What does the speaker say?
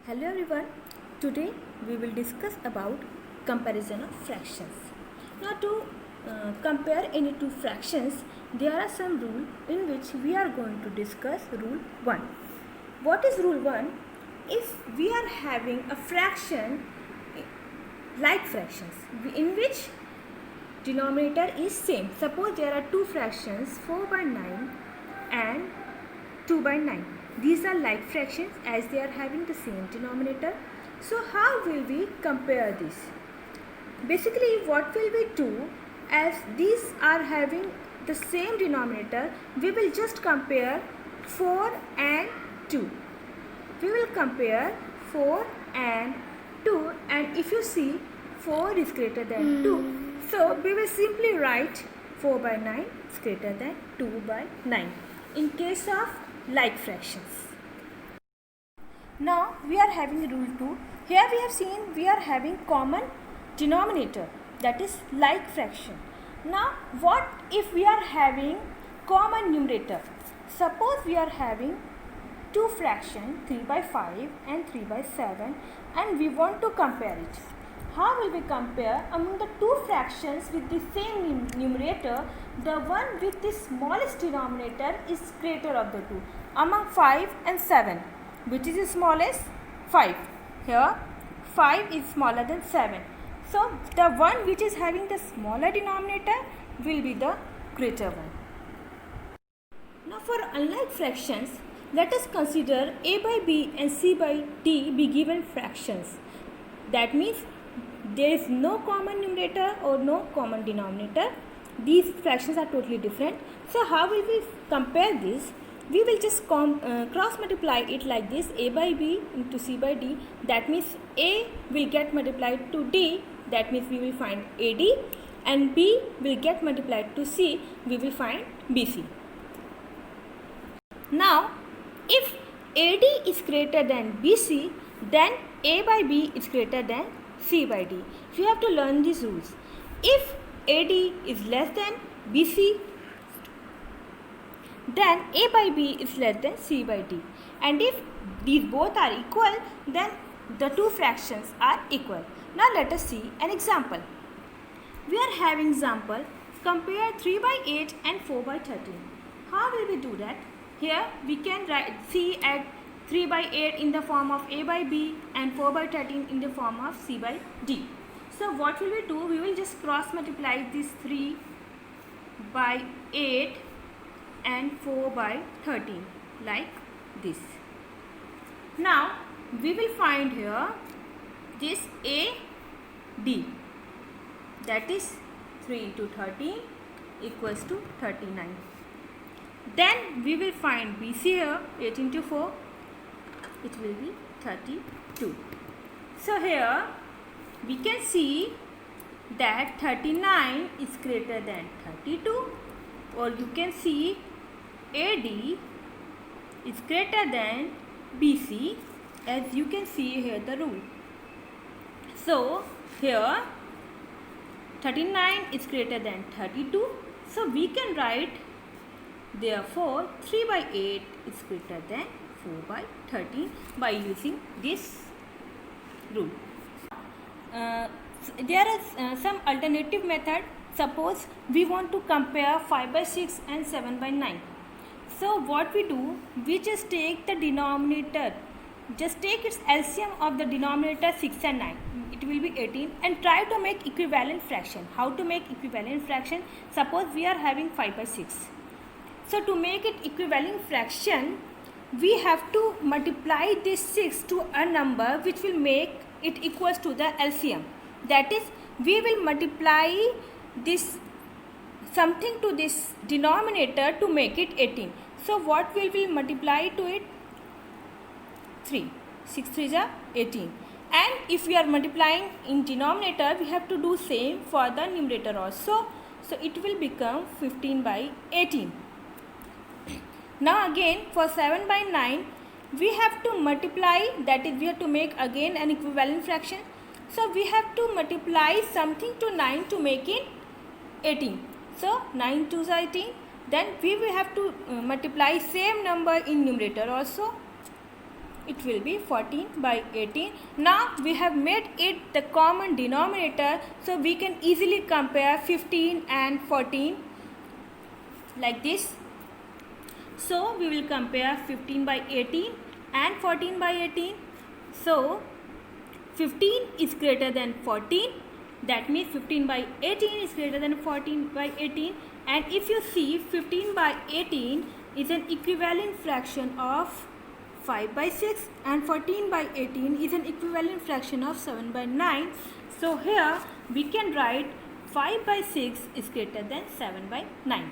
Hello everyone. Today we will discuss about comparison of fractions. Now to compare any two fractions, there are some rules in which we are going to discuss rule 1. What is rule 1? If we are having a fraction like fractions in which denominator is same. Suppose there are two fractions 4 by 9 and 2 by 9. These are like fractions as they are having the same denominator. So how will we compare this? Basically what will we do, as these are having the same denominator, we will just compare 4 and 2. We will compare 4 and 2, and if you see 4 is greater than 2, so we will simply write 4 by 9 is greater than 2 by 9 in case of like fractions. Now we are having rule 2. Here we have seen we are having common denominator, that is like fraction. Now what if we are having common numerator? Suppose we are having two fraction 3 by 5 and 3 by 7 and we want to compare it. How will we compare among the two fractions with the same numerator? The one with the smallest denominator is greater of the two. Among 5 and 7, which is the smallest? 5. Here 5 is smaller than 7. So the one which is having the smaller denominator will be the greater one. Now for unlike fractions, let us consider a by b and c by d be given fractions. That means there is no common numerator or no common denominator. These fractions are totally different. So how will we compare this? We will just cross multiply it like this: a by b into c by d. That means a will get multiplied to d, that means we will find AD, and b will get multiplied to c, we will find BC. Now if AD is greater than BC, then a by b is greater than c by d. You have to learn these rules. If AD is less than BC, then a by b is less than c by d. And if these both are equal, then the two fractions are equal. Now let us see an example. We are having example, compare 3 by 8 and 4 by 13. How will we do that? Here we can see at 3 by 8 in the form of a by b and 4 by 13 in the form of c by d. So what will we do? We will just cross multiply this 3 by 8 and 4 by 13 like this. Now we will find here this AD, that is 3 into 13 equals to 39. Then we will find BC here, 8 into 4, it will be 32. So here we can see that 39 is greater than 32, or you can see AD is greater than BC, as you can see here the rule. So here 39 is greater than 32, so we can write therefore 3 by 8 is greater than 4 by 13 by using this rule. There is some alternative method. Suppose we want to compare 5 by 6 and 7 by 9. So what we do, we just take the denominator, just take its LCM of the denominator 6 and 9. It will be 18, and try to make equivalent fraction. How to make equivalent fraction? Suppose we are having 5 by 6. So to make it equivalent fraction, we have to multiply this 6 to a number which will make it equals to the LCM. That is, we will multiply this something to this denominator to make it 18. So what will we multiply to it? 3. 6 3 is 18. And if we are multiplying in denominator, we have to do same for the numerator also. So it will become 15 by 18. Now again for 7 by 9, we have to multiply, that is we have to make again an equivalent fraction. So we have to multiply something to 9 to make it 18. So 9 2 is 18. Then we will have to multiply same number in numerator also. it will be 14 by 18. Now we have made it the common denominator, so we can easily compare 15 and 14 like this. So we will compare 15 by 18 and 14 by 18. So 15 is greater than 14, that means 15 by 18 is greater than 14 by 18. And if you see, 15 by 18 is an equivalent fraction of 5 by 6 and 14 by 18 is an equivalent fraction of 7 by 9. So here we can write 5 by 6 is greater than 7 by 9.